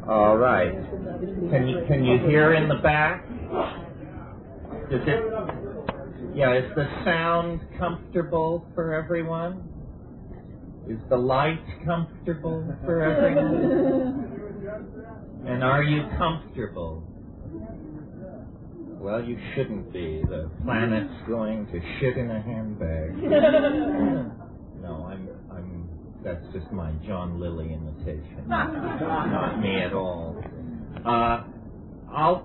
All right. Can you hear in the back? Is the sound comfortable for everyone? Is the light comfortable for everyone? And are you comfortable? Well, you shouldn't be. The planet's going to shit in a handbag. No, that's just my John Lilly imitation. Not me at all. I'll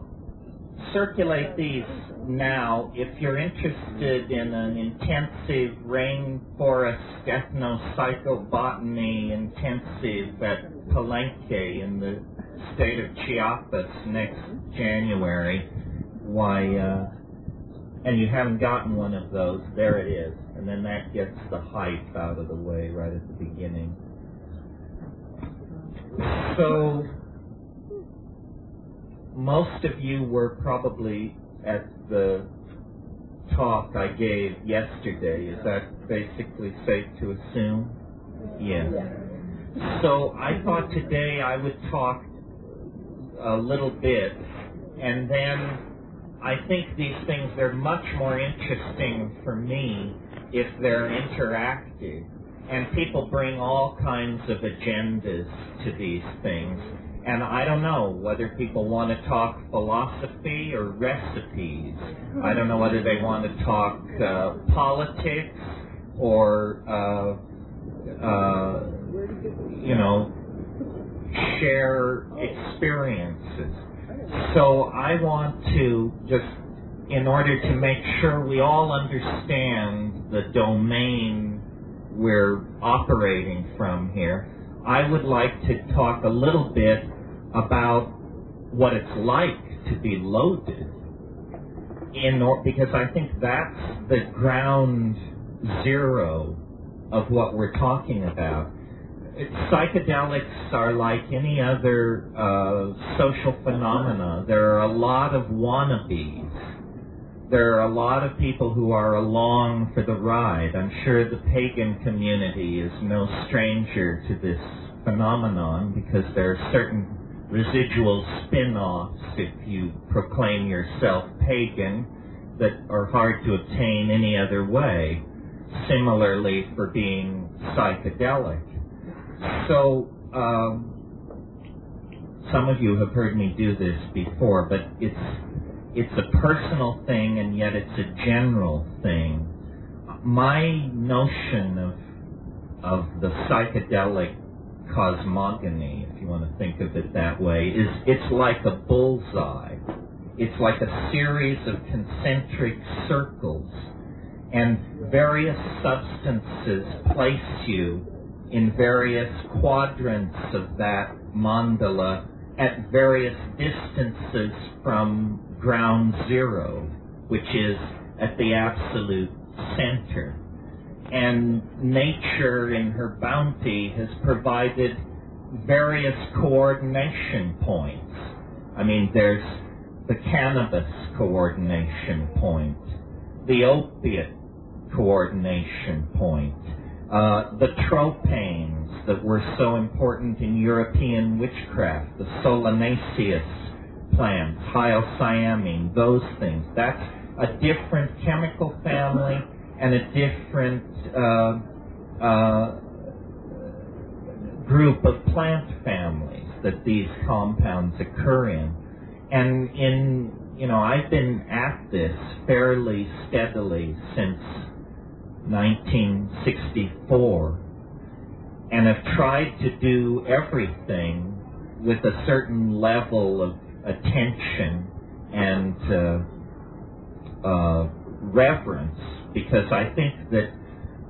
circulate these now. If you're interested in an intensive rainforest ethnopsychobotany intensive at Palenque in the state of Chiapas next January, and you haven't gotten one of those, there it is. And then that gets the hype out of the way right at the beginning. So, most of you were probably at the talk I gave yesterday. Is that basically safe to assume? Yes. So I thought today I would talk a little bit, and then I think these things are much more interesting for me if they're interactive. And people bring all kinds of agendas to these things. And I don't know whether people want to talk philosophy or recipes. I don't know whether they want to talk politics or, share experiences. So I want to just, in order to make sure we all understand the domain we're operating from here, I would like to talk a little bit about what it's like to be loaded, because I think that's the ground zero of what we're talking about. Psychedelics are like any other social phenomena. There are a lot of wannabes. There are a lot of people who are along for the ride. I'm sure the pagan community is no stranger to this phenomenon because there are certain residual spin-offs, if you proclaim yourself pagan, that are hard to obtain any other way. Similarly for being psychedelic. So, some of you have heard me do this before, but it's a personal thing and yet it's a general thing. My notion of the psychedelic cosmogony, if you want to think of it that way, is it's like a bullseye. It's like a series of concentric circles, and various substances place you in various quadrants of that mandala at various distances from ground zero, which is at the absolute center. And nature, in her bounty, has provided various coordination points. I mean, there's the cannabis coordination point, the opiate coordination point, the tropanes that were so important in European witchcraft, the solanaceous plants, hyoscyamine, those things. That's a different chemical family and a different group of plant families that these compounds occur in. And I've been at this fairly steadily since 1964, and have tried to do everything with a certain level of attention and reverence, because I think that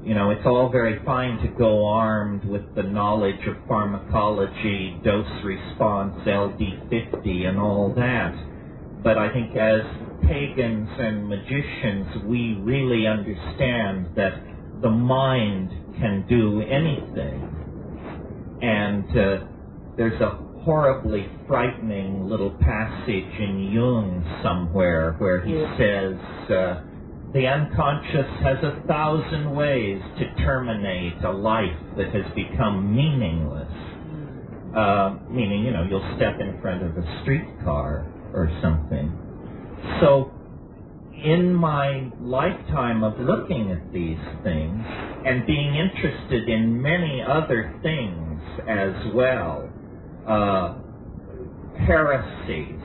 it's all very fine to go armed with the knowledge of pharmacology, dose response, LD50 and all that, but I think as pagans and magicians we really understand that the mind can do anything. And there's a horribly frightening little passage in Jung somewhere where he says the unconscious has 1,000 ways to terminate a life that has become meaningless. meaning, you'll step in front of a streetcar or something. So, in my lifetime of looking at these things and being interested in many other things as well, heresies,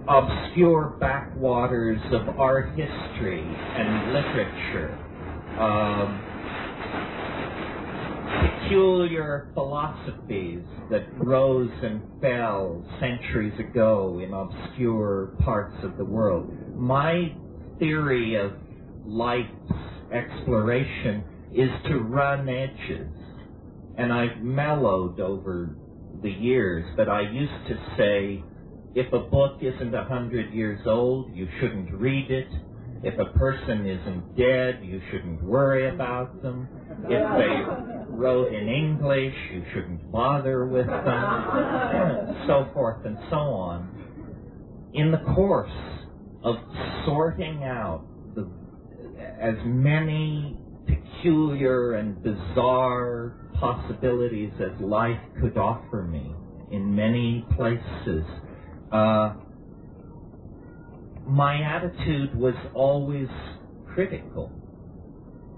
obscure backwaters of art history and literature, peculiar philosophies that rose and fell centuries ago in obscure parts of the world. My theory of life's exploration is to run edges, and I've mellowed over the years, but I used to say, if a book isn't 100 years old, you shouldn't read it. If a person isn't dead, you shouldn't worry about them. If they wrote in English, you shouldn't bother with them, so forth and so on. In the course of sorting out as many peculiar and bizarre possibilities as life could offer me in many places, my attitude was always critical.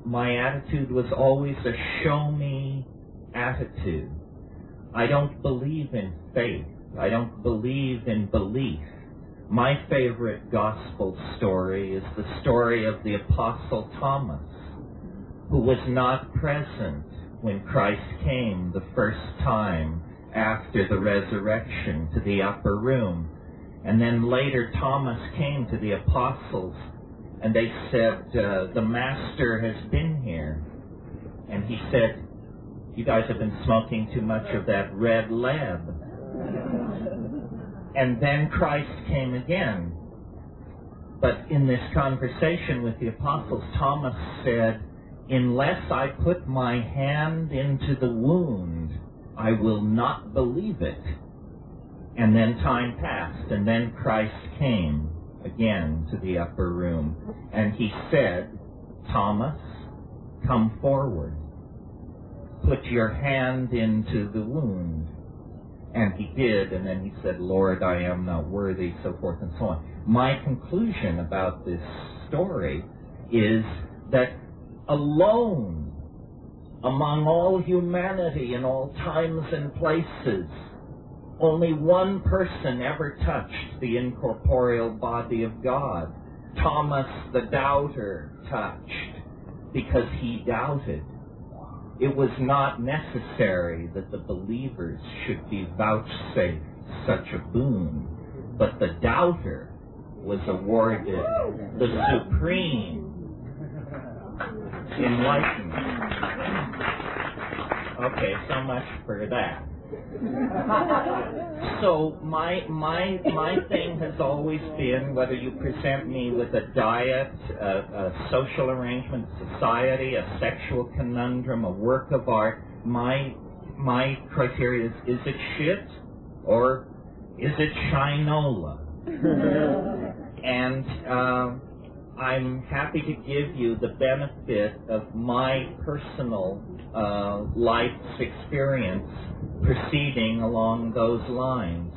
My attitude was always a show-me attitude. I don't believe in faith. I don't believe in belief. My favorite gospel story is the story of the Apostle Thomas, who was not present when Christ came the first time after the resurrection to the upper room. And then later Thomas came to the apostles and they said, the Master has been here. And he said, you guys have been smoking too much of that red lead. And then Christ came again. But in this conversation with the apostles, Thomas said, unless I put my hand into the wound, I will not believe it. And then time passed, and then Christ came again to the upper room. And he said, Thomas, come forward. Put your hand into the wound. And he did, and then he said, Lord, I am not worthy, so forth and so on. My conclusion about this story is that alone, among all humanity in all times and places, only one person ever touched the incorporeal body of God. Thomas the doubter touched, because he doubted. It was not necessary that the believers should be vouchsafed such a boon, but the doubter was awarded the supreme enlightenment. Okay, so much for that. So my thing has always been, whether you present me with a diet, a social arrangement, society, a sexual conundrum, a work of art, my criteria is it shit or is it shinola? And I'm happy to give you the benefit of my personal life's experience proceeding along those lines.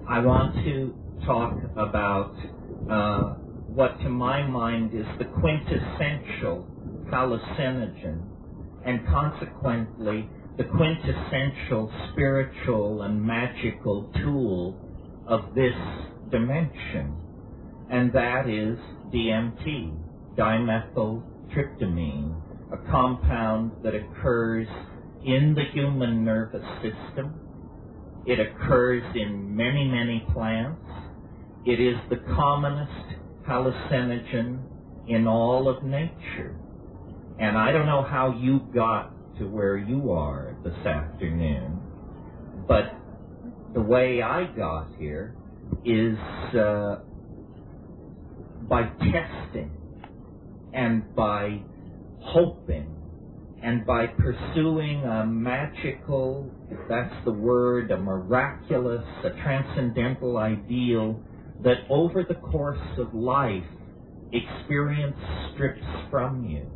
I want to talk about what to my mind is the quintessential hallucinogen, and consequently the quintessential spiritual and magical tool of this dimension, and that is DMT, dimethyltryptamine, a compound that occurs in the human nervous system. It occurs in many, many plants. It is the commonest hallucinogen in all of nature. And I don't know how you got to where you are this afternoon, but the way I got here is by testing and by hoping and by pursuing a magical, if that's the word, a miraculous, a transcendental ideal that over the course of life, experience strips from you.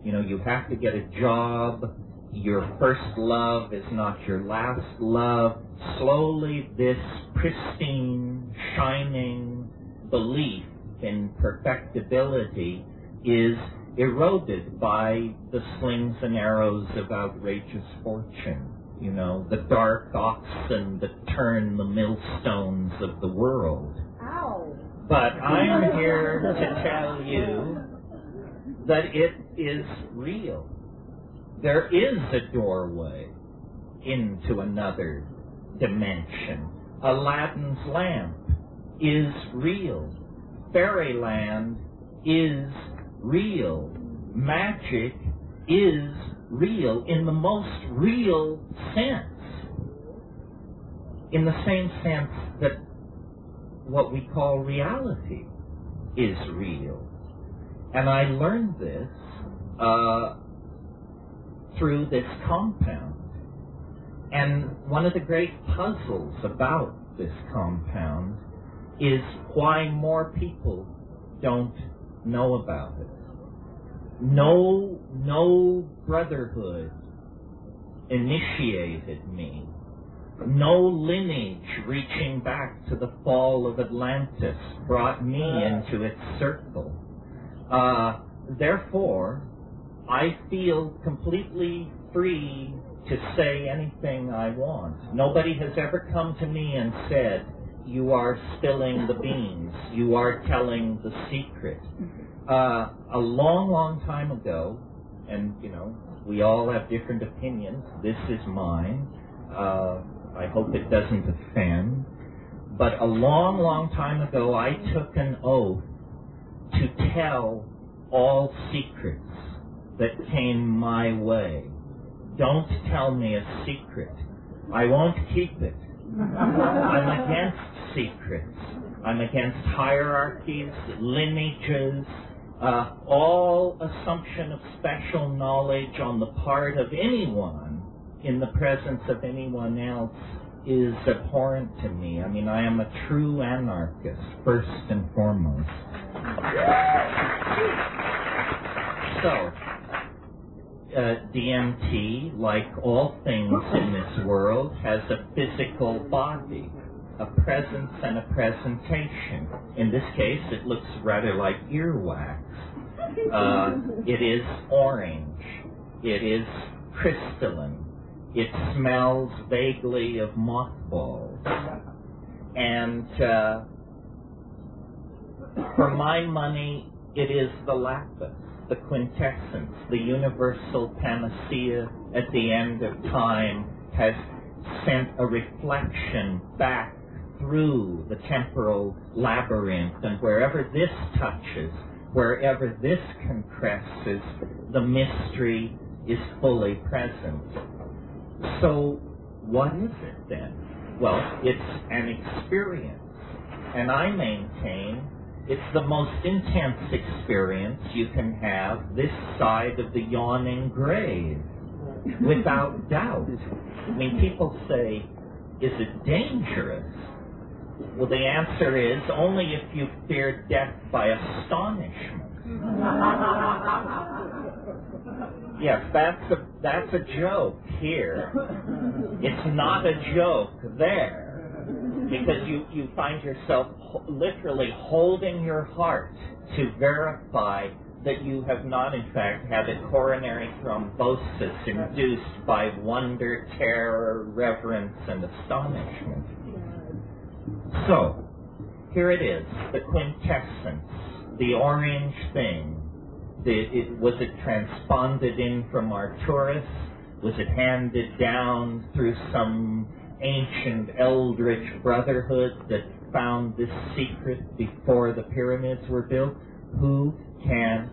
You know, you have to get a job, your first love is not your last love. Slowly this pristine, shining belief in perfectibility is eroded by the slings and arrows of outrageous fortune. You know, the dark oxen that turn the millstones of the world. Ow. But I'm here to tell you that it is real. There is a doorway into another dimension. Aladdin's lamp is real. Fairyland is real. Magic is real in the most real sense. In the same sense that what we call reality is real. And I learned this through this compound. And one of the great puzzles about this compound is why more people don't know about it. No brotherhood initiated me. No lineage reaching back to the fall of Atlantis brought me into its circle. Therefore, I feel completely free to say anything I want. Nobody has ever come to me and said, "You are spilling the beans. You are telling the secret." A long, long time ago, and, you know, we all have different opinions. This is mine. I hope it doesn't offend. But a long, long time ago, I took an oath to tell all secrets that came my way. Don't tell me a secret. I won't keep it. I'm against secrets. I'm against hierarchies, lineages, all assumption of special knowledge on the part of anyone in the presence of anyone else is abhorrent to me. I mean, I am a true anarchist, first and foremost. So, DMT, like all things in this world, has a physical body, a presence and a presentation. In this case, it looks rather like earwax. It is orange. It is crystalline. It smells vaguely of mothballs. And for my money, it is the lapis, the quintessence, the universal panacea at the end of time has sent a reflection back through the temporal labyrinth, and wherever this touches, wherever this compresses, the mystery is fully present. So what is it then? Well, it's an experience, and I maintain it's the most intense experience you can have this side of the yawning grave, without doubt. I mean, people say, is it dangerous? Well, the answer is only if you fear death by astonishment. Yes, that's a joke here. It's not a joke there, because you find yourself literally holding your heart to verify that you have not, in fact, had a coronary thrombosis induced by wonder, terror, reverence, and astonishment. So, here it is, the quintessence, the orange thing. Was it transponded in from Arcturus? Was it handed down through some ancient eldritch brotherhood that found this secret before the pyramids were built? Who can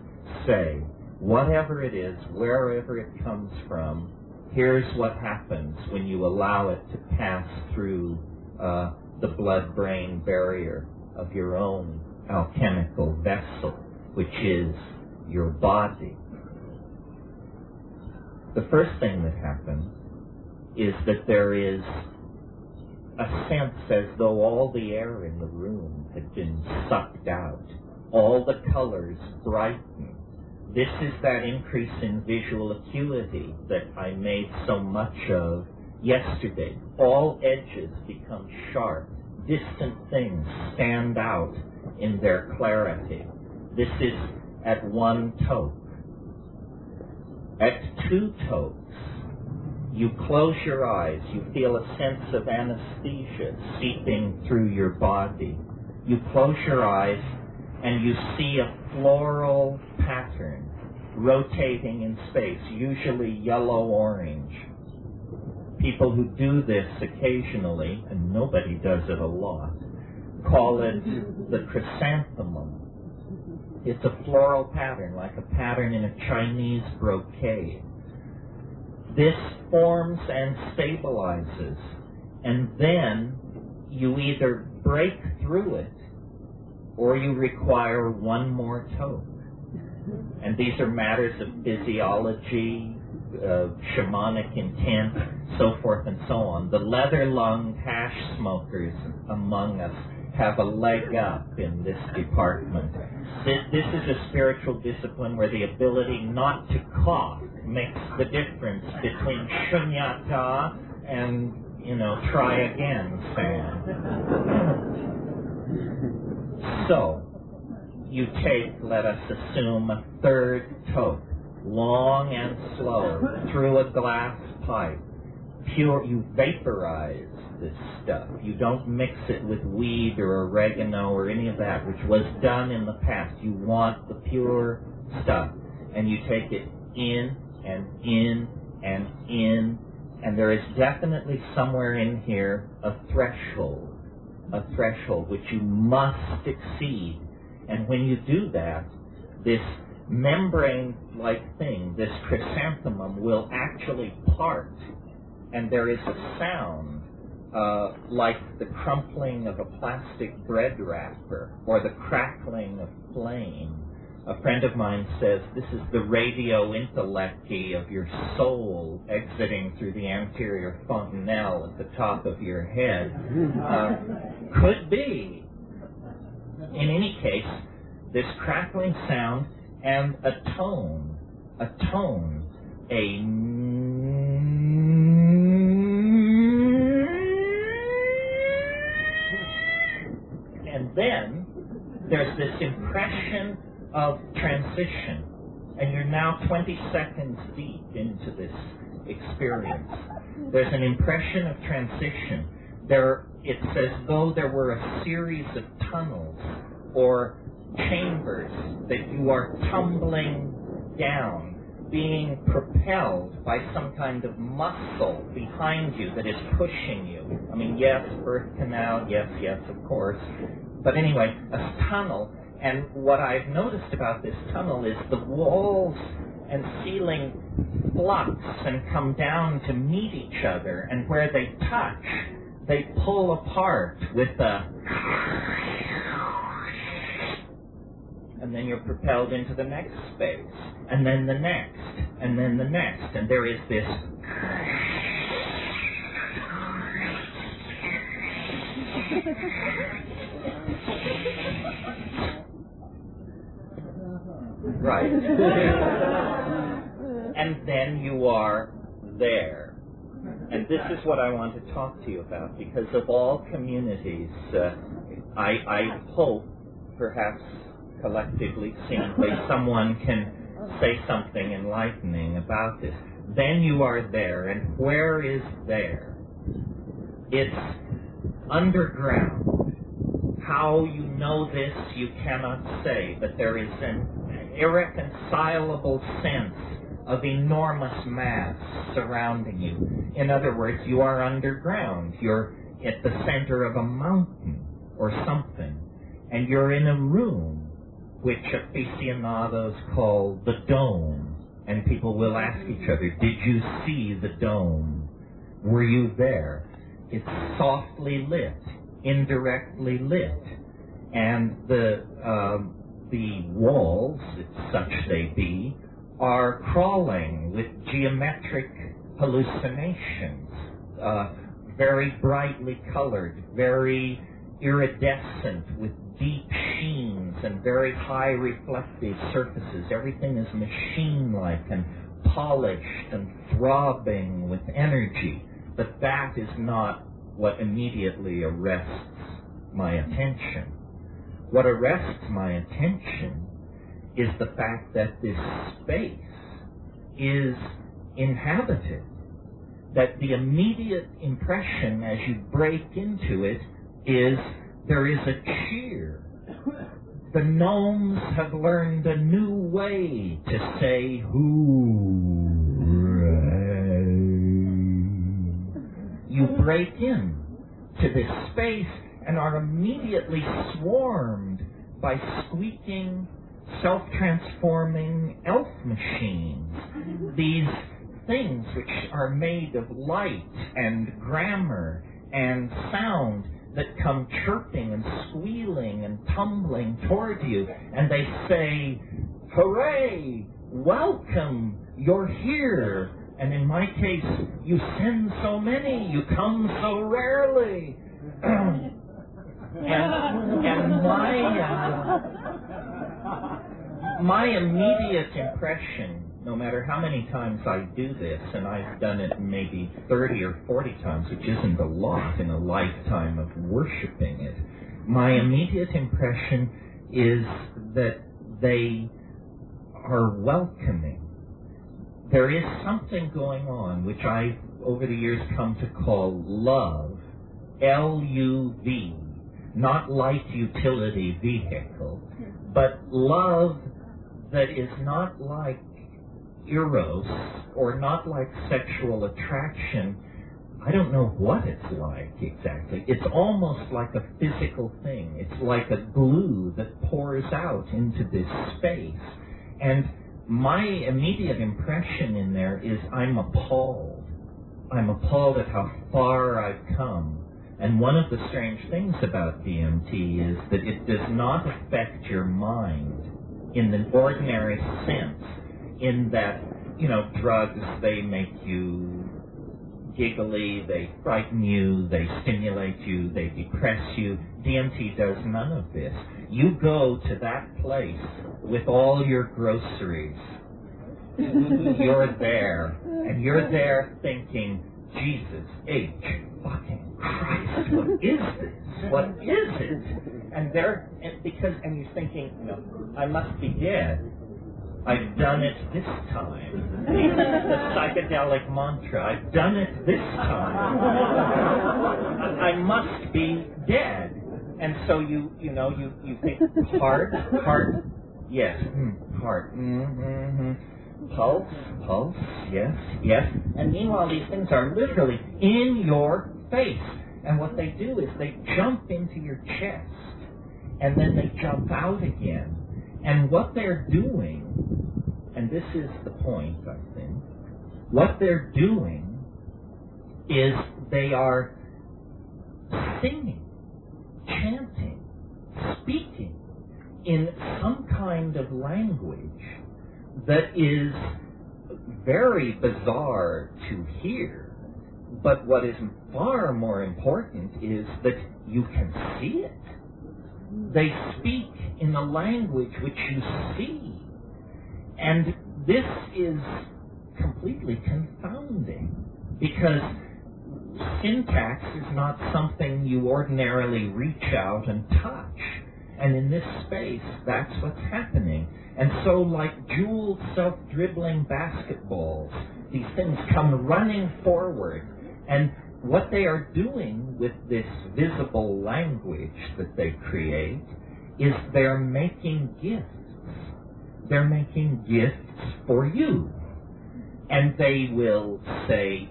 say? Whatever it is, wherever it comes from, here's what happens when you allow it to pass through the blood-brain barrier of your own alchemical vessel, which is your body. The first thing that happens is that there is a sense as though all the air in the room had been sucked out. All the colors brighten. This is that increase in visual acuity that I made so much of yesterday. All edges become sharp. Distant things stand out in their clarity. This is at one toke. At two tokes, you close your eyes. You feel a sense of anesthesia seeping through your body. You close your eyes and you see a floral pattern rotating in space, usually yellow-orange. People who do this occasionally, and nobody does it a lot, call it the chrysanthemum. It's a floral pattern, like a pattern in a Chinese brocade. This forms and stabilizes, and then you either break through it or you require one more toke. And these are matters of physiology, shamanic intent, so forth and so on. The leather-lunged hash smokers among us have a leg up in this department. This is a spiritual discipline where the ability not to cough makes the difference between shunyata and, try again, Sam. So, you take, let us assume, a third toke, long and slow, through a glass pipe. Pure, you vaporize this stuff. You don't mix it with weed or oregano or any of that, which was done in the past. You want the pure stuff. And you take it in and in and in, and there is definitely somewhere in here a threshold which you must exceed. And when you do that, this membrane-like thing, this chrysanthemum, will actually part, and there is a sound like the crumpling of a plastic bread wrapper or the crackling of flame. A friend of mine says this is the radio intellecty of your soul exiting through the anterior fontanelle at the top of your head. Could be. In any case, this crackling sound and a tone, and then there's this impression of transition, and you're now 20 seconds deep into this experience. There's an impression of transition. It's as though there were a series of tunnels or chambers that you are tumbling down, being propelled by some kind of muscle behind you that is pushing you. I mean, yes, birth canal, yes, of course. But anyway, a tunnel. And what I've noticed about this tunnel is the walls and ceiling flux and come down to meet each other, and where they touch, they pull apart with a... And then you're propelled into the next space, and then the next, and then the next, and there is this... Right. And then you are there. And this is what I want to talk to you about, because of all communities, I hope, perhaps collectively, simply, someone can say something enlightening about this. Then you are there, and where is there? It's underground. How you know this, you cannot say, but there is an irreconcilable sense of enormous mass surrounding you. In other words, you are underground. You're at the center of a mountain or something, and you're in a room which aficionados call the dome, and people will ask each other, did you see the dome? Were you there? It's softly lit, indirectly lit, and the walls, such they be, are crawling with geometric hallucinations, very brightly colored, very iridescent with deep sheens and very high reflective surfaces. Everything is machine-like and polished and throbbing with energy. But that is not what immediately arrests my attention. What arrests my attention is the fact that this space is inhabited, that the immediate impression as you break into it is there is a cheer. The gnomes have learned a new way to say hooray. You break in to this space and are immediately swarmed by squeaking, self-transforming elf machines. These things which are made of light and grammar and sound that come chirping and squealing and tumbling toward you, and they say, hooray, welcome, you're here. And in my case, you send so many, you come so rarely. And my immediate impression, no matter how many times I do this, and I've done it maybe 30 or 40 times, which isn't a lot in a lifetime of worshiping it, my immediate impression is that they are welcoming. There is something going on which I've over the years come to call love, L-U-V, not light utility vehicle, but love that is not like eros or not like sexual attraction. I don't know what it's like exactly. It's almost like a physical thing. It's like a glue that pours out into this space. And my immediate impression in there is I'm appalled. I'm appalled at how far I've come. And one of the strange things about DMT is that it does not affect your mind in the ordinary sense, in that, drugs, they make you giggly, they frighten you, they stimulate you, they depress you. DMT does none of this. You go to that place with all your groceries. You're there, and you're there thinking, Jesus H. fucking Christ, what is this? What is it? And you're thinking, I must be dead. I've done it this time. The psychedelic mantra, I've done it this time. I must be dead. And so you think heart, yes, heart, pulse, yes. And meanwhile, these things are literally in your face. And what they do is they jump into your chest, and then they jump out again. And what they're doing, and this is the point, I think, what they're doing is they are singing, chanting, speaking in some kind of language that is very bizarre to hear. But what is far more important is that you can see it. They speak in a language which you see. And this is completely confounding, because syntax is not something you ordinarily reach out and touch. And in this space, that's what's happening. And so, like jeweled, self-dribbling basketballs, these things come running forward. And what they are doing with this visible language that they create is they're making gifts. They're making gifts for you. And they will say,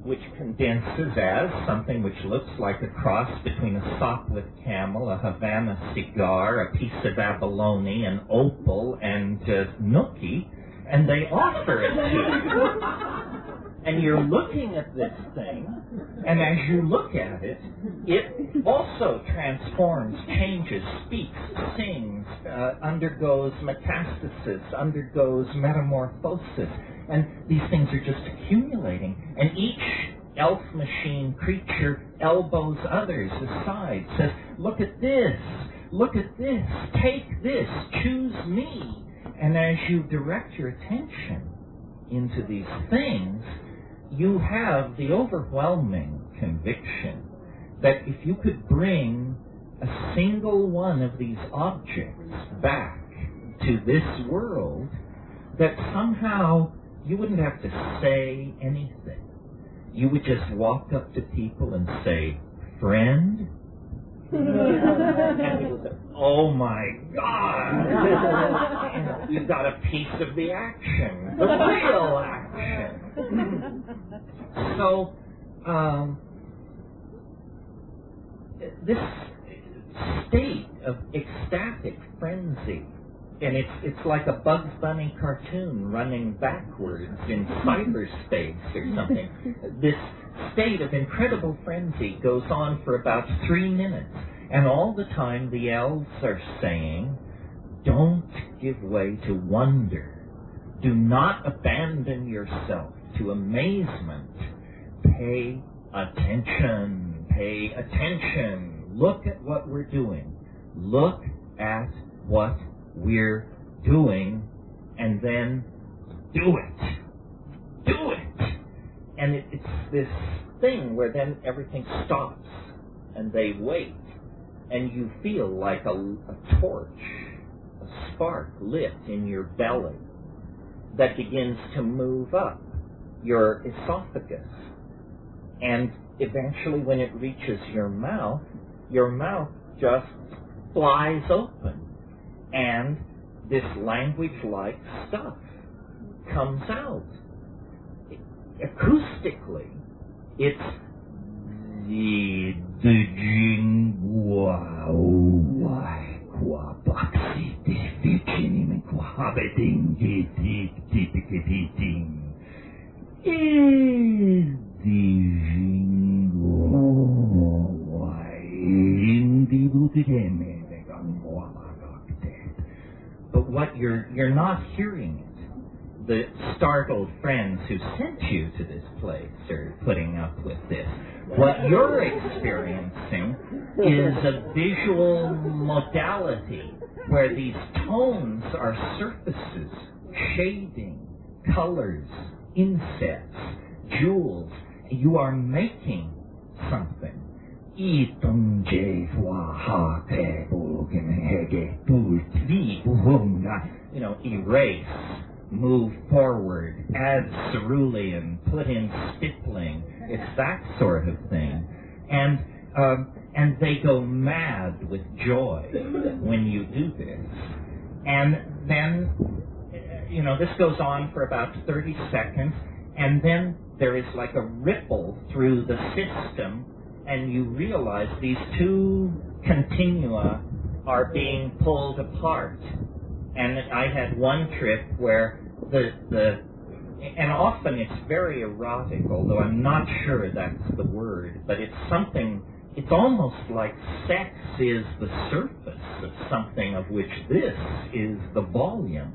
which condenses as something which looks like a cross between a sopwith camel, a Havana cigar, a piece of abalone, an opal, and nookie, and they offer it to you. And you're looking at this thing, and as you look at it, it also transforms, changes, speaks, sings, undergoes metastasis, undergoes metamorphosis. And these things are just accumulating. And each elf machine creature elbows others aside, says, look at this, take this, choose me. And as you direct your attention into these things, you have the overwhelming conviction that if you could bring a single one of these objects back to this world, that somehow you wouldn't have to say anything. You would just walk up to people and say, friend? And people say, oh my God! You got a piece of the action, the real action. So, this state of ecstatic frenzy, and it's like a Bugs Bunny cartoon running backwards in cyberspace or something. This state of incredible frenzy goes on for about 3 minutes, and all the time the elves are saying, don't give way to wonder. Do not abandon yourself to amazement. Pay attention. Pay attention. Look at what we're doing. Look at what we're doing, and then do it. Do it. And it's this thing where then everything stops, and they wait, and you feel like a torch, a spark lit in your belly that begins to move up your esophagus. And eventually when it reaches your mouth just flies open. And this language-like stuff comes out. Acoustically, it's the but what you're not hearing it. The startled friends who sent you to this place are putting up with this. What you're experiencing is a visual modality where these tones are surfaces, shading, colors, insets, jewels. You are making something. Erase, move forward, add cerulean, put in stippling. It's that sort of thing. And they go mad with joy when you do this. And then, this goes on for about 30 seconds, and then there is like a ripple through the system, and you realize these two continua are being pulled apart. And I had one trip where and often it's very erotic, although I'm not sure that's the word, but it's something, it's almost like sex is the surface of something of which this is the volume.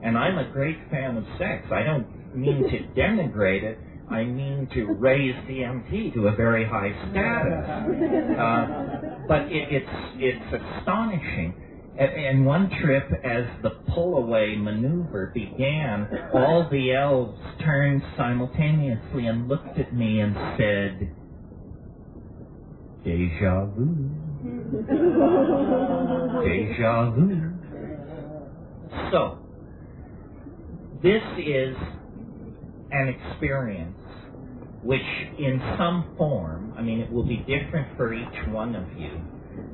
And I'm a great fan of sex. I don't mean to denigrate it. I mean to raise DMT to a very high status. But it's astonishing. And one trip, as the pull-away maneuver began, all the elves turned simultaneously and looked at me and said, "Deja vu. Deja vu." So, this is an experience which in some form, it will be different for each one of you,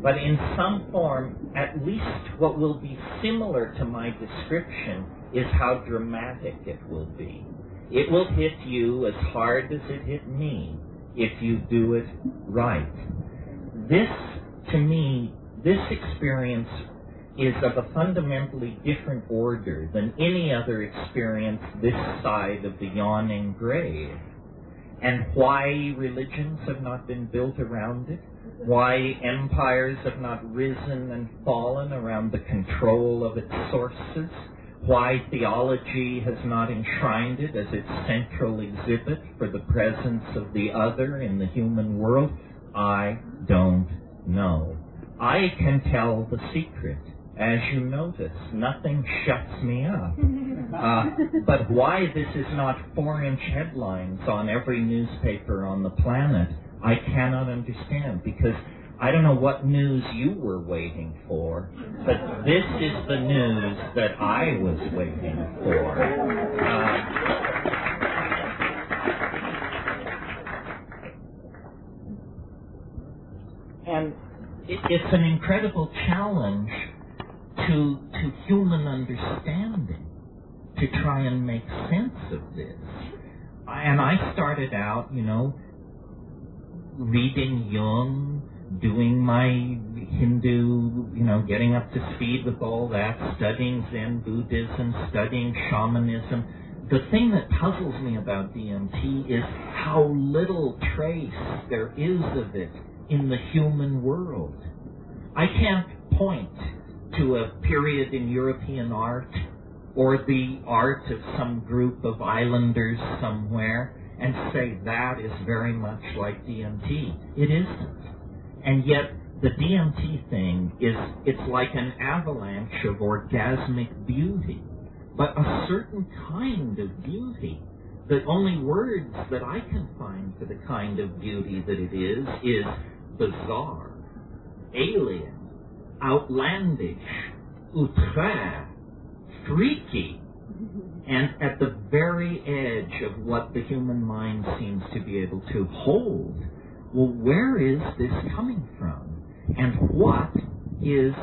but in some form, at least what will be similar to my description is how dramatic it will be. It will hit you as hard as it hit me if you do it right. This, to me, this experience is of a fundamentally different order than any other experience this side of the yawning grave. And why religions have not been built around it, why empires have not risen and fallen around the control of its sources, Why theology has not enshrined it as its central exhibit for the presence of the other in the human world, I don't know. I can tell the secret. As you notice, nothing shuts me up. But why this is not 4-inch headlines on every newspaper on the planet, I cannot understand, because I don't know what news you were waiting for, but this is the news that I was waiting for. And it's an incredible challenge to human understanding to try and make sense of this. And I started out, reading Jung, doing my Hindu, getting up to speed with all that, studying Zen Buddhism, studying shamanism. The thing that puzzles me about DMT is how little trace there is of it in the human world. I can't point to a period in European art or the art of some group of islanders somewhere and say that is very much like DMT. It isn't. And yet the DMT thing it's like an avalanche of orgasmic beauty, but a certain kind of beauty. The only words that I can find for the kind of beauty that it is bizarre, alien, outlandish, outre, freaky, and at the very edge of what the human mind seems to be able to hold. Well, where is this coming from? And what is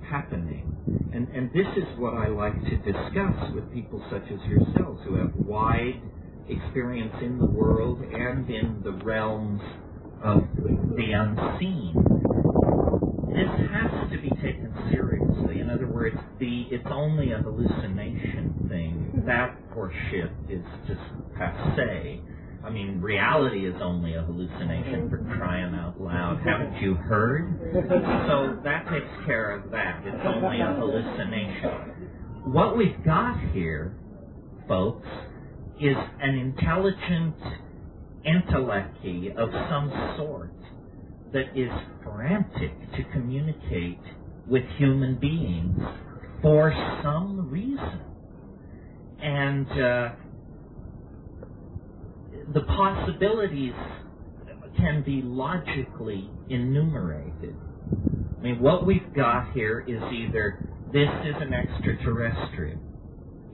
happening? And this is what I like to discuss with people such as yourselves who have wide experience in the world and in the realms of the unseen. This has to be taken seriously. In other words, it's only a hallucination thing. That horseshit is just passé. I mean, reality is only a hallucination, for crying out loud. Haven't you heard? So that takes care of that. It's only a hallucination. What we've got here, folks, is an intelligent intellect of some sort that is frantic to communicate with human beings for some reason. And the possibilities can be logically enumerated. I mean, what we've got here is either this is an extraterrestrial,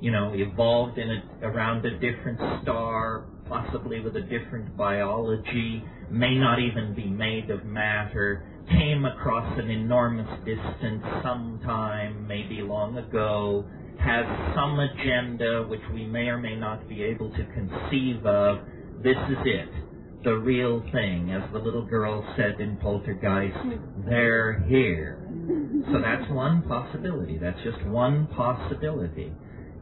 evolved around a different star, possibly with a different biology, may not even be made of matter, came across an enormous distance sometime, maybe long ago, has some agenda which we may or may not be able to conceive of. This is it, the real thing. As the little girl said in Poltergeist, they're here. So that's one possibility. That's just one possibility.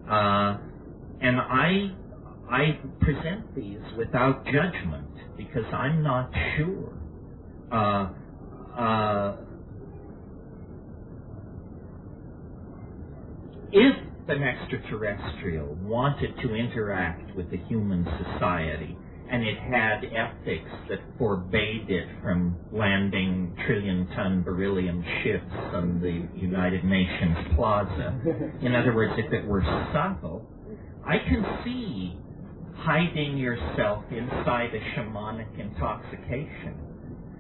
And I present these without judgment because I'm not sure. If an extraterrestrial wanted to interact with the human society, and it had ethics that forbade it from landing trillion-ton beryllium ships on the United Nations Plaza, in other words, if it were subtle, I can see hiding yourself inside a shamanic intoxication.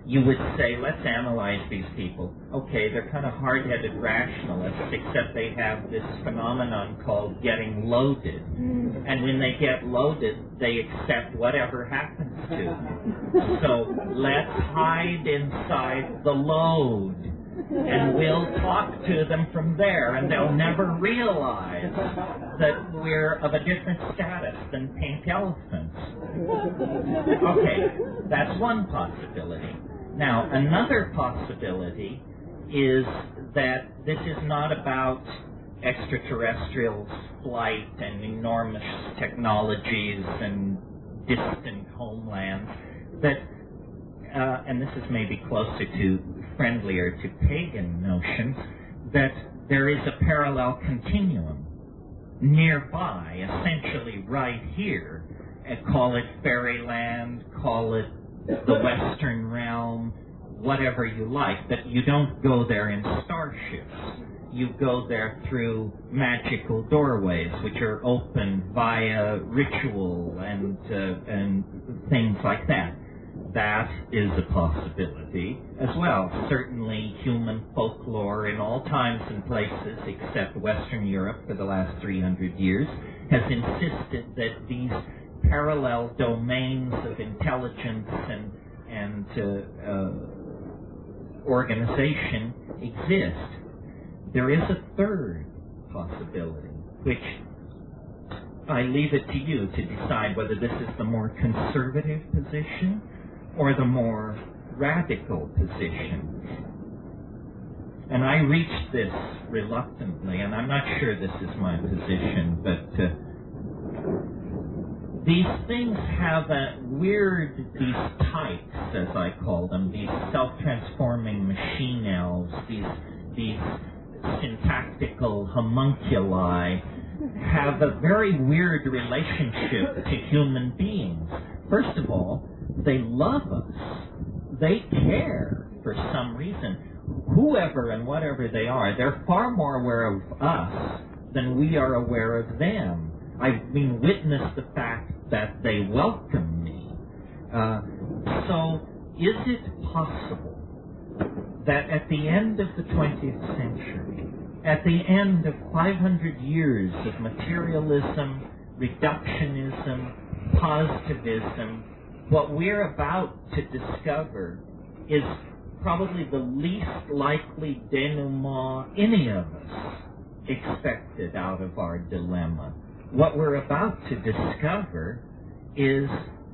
You would say, let's analyze these people. Okay, they're kind of hard-headed rationalists, except they have this phenomenon called getting loaded. And when they get loaded, they accept whatever happens to them. So let's hide inside the load, and we'll talk to them from there, and they'll never realize that we're of a different status than pink elephants. Okay, that's one possibility. Now, another possibility is that this is not about extraterrestrial flight and enormous technologies and distant homelands, that, and this is maybe closer to, friendlier to pagan notions, that there is a parallel continuum nearby, essentially right here. Call it fairyland, call it the Western realm, whatever you like, but you don't go there in starships. You go there through magical doorways, which are opened via ritual and things like that. That is a possibility as well. Certainly human folklore in all times and places except Western Europe for the last 300 years has insisted that these parallel domains of intelligence and organization exist. There is a third possibility, which I leave it to you to decide whether this is the more conservative position or the more radical position. And I reached this reluctantly, and I'm not sure this is my position, but these things have these types, as I call them, these self-transforming machine elves, these syntactical homunculi, have a very weird relationship to human beings. First of all, they love us. They care for some reason. Whoever and whatever they are, they're far more aware of us than we are aware of them. I've been witness the fact that they welcome me. So is it possible that at the end of the 20th century, at the end of 500 years of materialism, reductionism, positivism, what we're about to discover is probably the least likely denouement any of us expected out of our dilemma. What we're about to discover is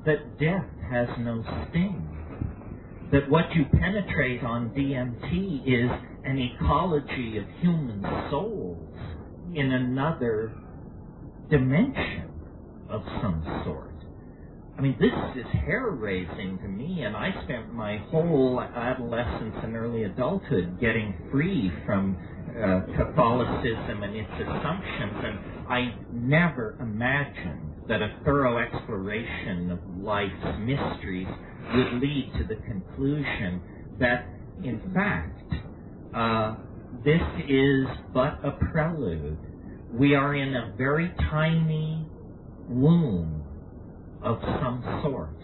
that death has no sting. That what you penetrate on DMT is an ecology of human souls in another dimension of some sort. I mean, this is hair-raising to me, and I spent my whole adolescence and early adulthood getting free from Catholicism and its assumptions, and I never imagined that a thorough exploration of life's mysteries would lead to the conclusion that, in fact, this is but a prelude. We are in a very tiny womb of some sort.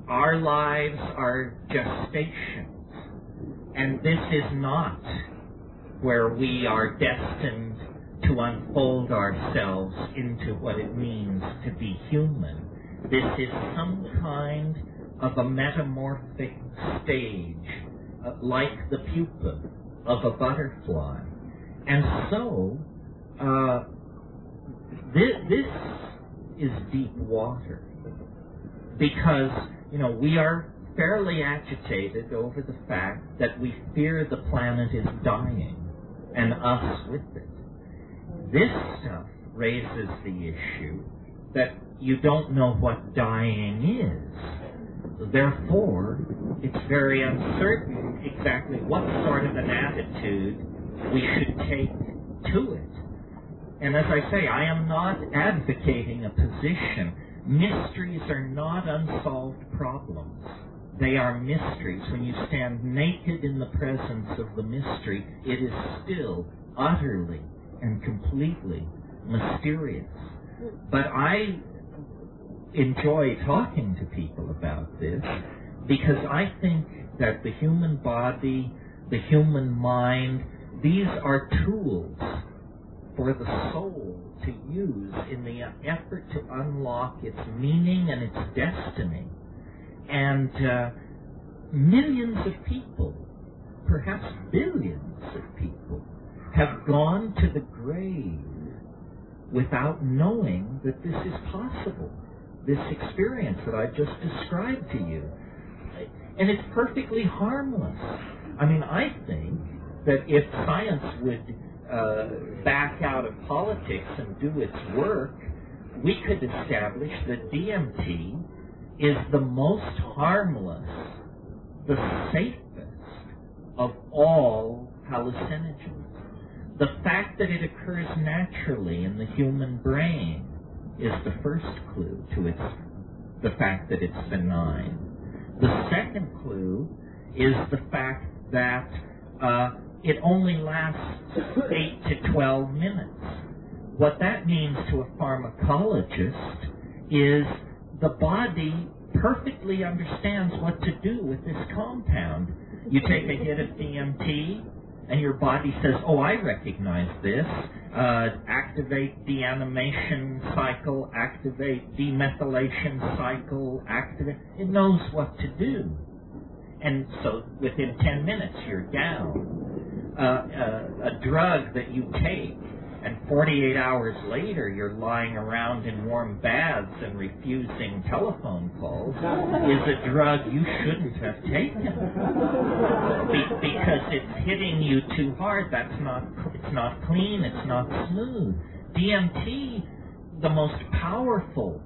Our lives are gestations, and this is not where we are destined to unfold ourselves into what it means to be human. This is some kind of a metamorphic stage, like the pupa of a butterfly. And so, this is deep water, because, we are fairly agitated over the fact that we fear the planet is dying, and us with it. This stuff raises the issue that you don't know what dying is. Therefore, it's very uncertain exactly what sort of an attitude we should take to it. And as I say, I am not advocating a position. Mysteries are not unsolved problems. They are mysteries. When you stand naked in the presence of the mystery, it is still utterly and completely mysterious. But I enjoy talking to people about this because I think that the human body, the human mind, these are tools for the soul to use in the effort to unlock its meaning and its destiny. And millions of people, perhaps billions of people, have gone to the grave without knowing that this is possible, this experience that I just described to you. And it's perfectly harmless. I mean, I think that if science would back out of politics and do its work, we could establish that DMT is the most harmless, the safest of all hallucinogens. The fact that it occurs naturally in the human brain is the first clue to the fact that it's benign. The second clue is the fact that it only lasts 8 to 12 minutes. What that means to a pharmacologist is the body perfectly understands what to do with this compound. You take a hit of DMT, and your body says, oh, I recognize this. Activate deamination cycle, activate demethylation cycle, activate. It knows what to do. And so within 10 minutes, you're down. A drug that you take, and 48 hours later, you're lying around in warm baths and refusing telephone calls, is a drug you shouldn't have taken. Because it's hitting you too hard. It's not clean, it's not smooth. DMT, the most powerful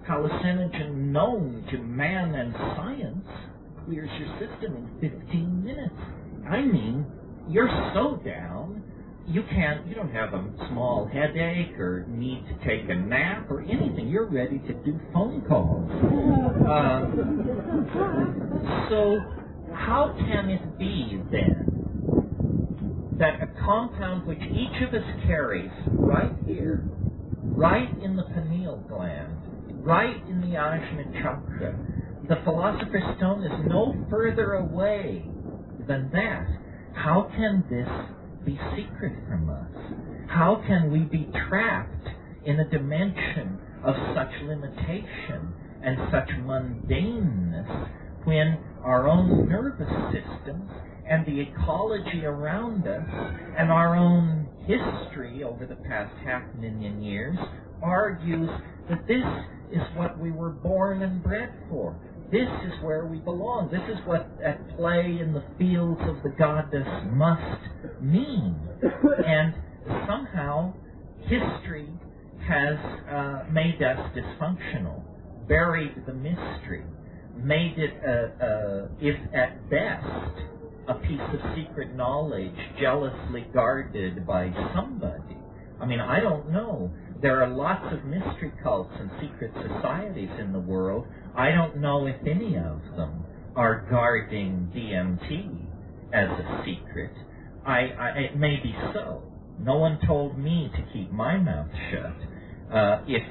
hallucinogen known to man and science, clears your system in 15 minutes. I mean, you're so down, you don't have a small headache or need to take a nap or anything. You're ready to do phone calls. So how can it be then that a compound which each of us carries right here, right in the pineal gland, right in the Ajna chakra, the Philosopher's Stone is no further away than that. How can this be secret from us? How can we be trapped in a dimension of such limitation and such mundaneness when our own nervous systems and the ecology around us and our own history over the past 500,000 years argues that this is what we were born and bred for? This is where we belong. This is what at play in the fields of the goddess must mean. And somehow history has made us dysfunctional, buried the mystery, made it, if at best, a piece of secret knowledge jealously guarded by somebody. I mean, I don't know. There are lots of mystery cults and secret societies in the world. I don't know if any of them are guarding DMT as a secret. It may be so. No one told me to keep my mouth shut. If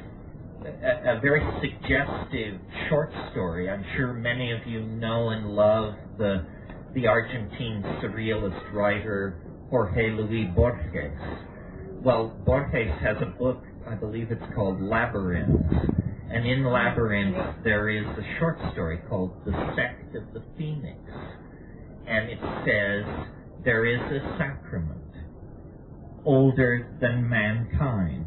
a very suggestive short story, I'm sure many of you know and love the Argentine surrealist writer Jorge Luis Borges. Well, Borges has a book, I believe it's called Labyrinth. And in Labyrinth, there is a short story called The Sect of the Phoenix. And it says, there is a sacrament older than mankind.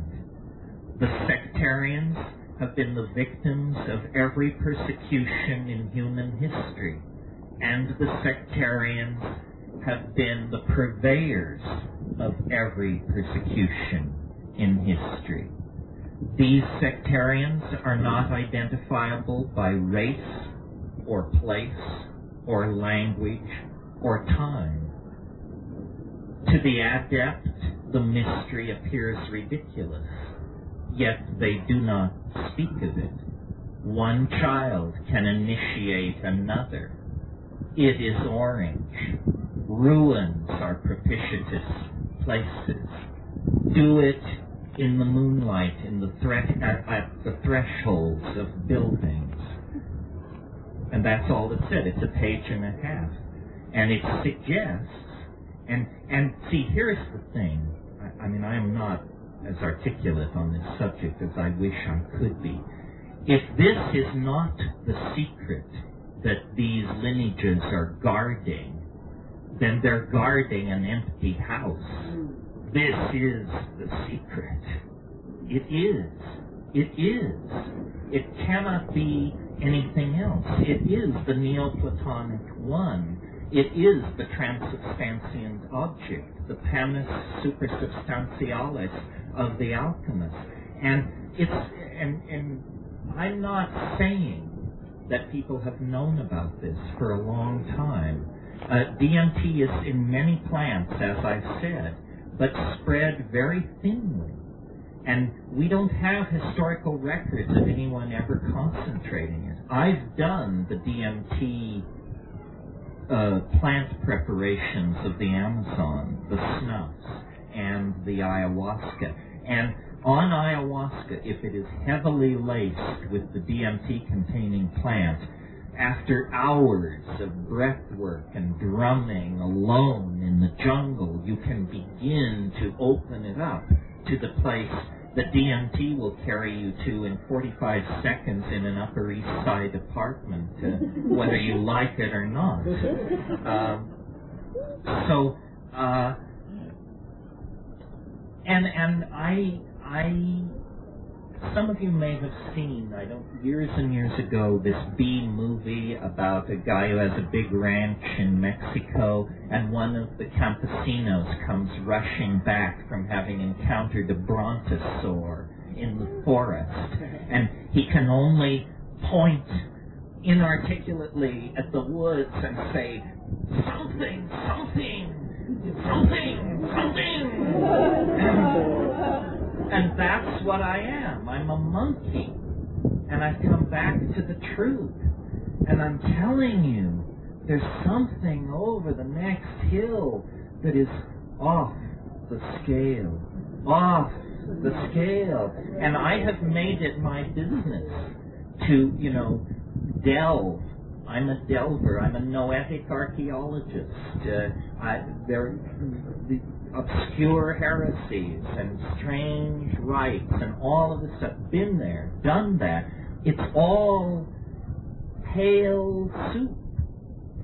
The sectarians have been the victims of every persecution in human history. And the sectarians have been the purveyors of every persecution in history. These sectarians are not identifiable by race or place or language or time. To the adept, the mystery appears ridiculous, yet they do not speak of it. One child can initiate another. It is orange. Ruins are propitious places. Do it in the moonlight, in the at the thresholds of buildings. And that's all it said. It's a page and a half. And it suggests, and see, here's the thing. I mean, I am not as articulate on this subject as I wish I could be. If this is not the secret that these lineages are guarding, then they're guarding an empty house. This is the secret. It is. It is. It cannot be anything else. It is the Neoplatonic one. It is the transubstantiant object, the panis supersubstantialis of the alchemist. And I'm not saying that people have known about this for a long time. DMT is in many plants, as I've said, but spread very thinly. And we don't have historical records of anyone ever concentrating it. I've done the DMT plant preparations of the Amazon, the snuffs, and the ayahuasca. And on ayahuasca, if it is heavily laced with the DMT-containing plant, after hours of breath work and drumming alone in the jungle, you can begin to open it up to the place that DMT will carry you to in 45 seconds in an Upper East Side apartment, whether you like it or not. And I some of you may have seen, years and years ago, this B movie about a guy who has a big ranch in Mexico, and one of the campesinos comes rushing back from having encountered a brontosaur in the forest, and he can only point inarticulately at the woods and say, something, something, something, something. And that's what I am. I'm a monkey. And I've come back to the truth. And I'm telling you, there's something over the next hill that is off the scale. Off the scale. And I have made it my business to, delve. I'm a delver. I'm a noetic archaeologist. The obscure heresies and strange rites and all of this stuff. Been there, done that. It's all pale soup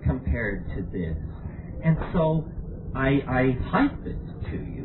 compared to this. And so I hype it to you.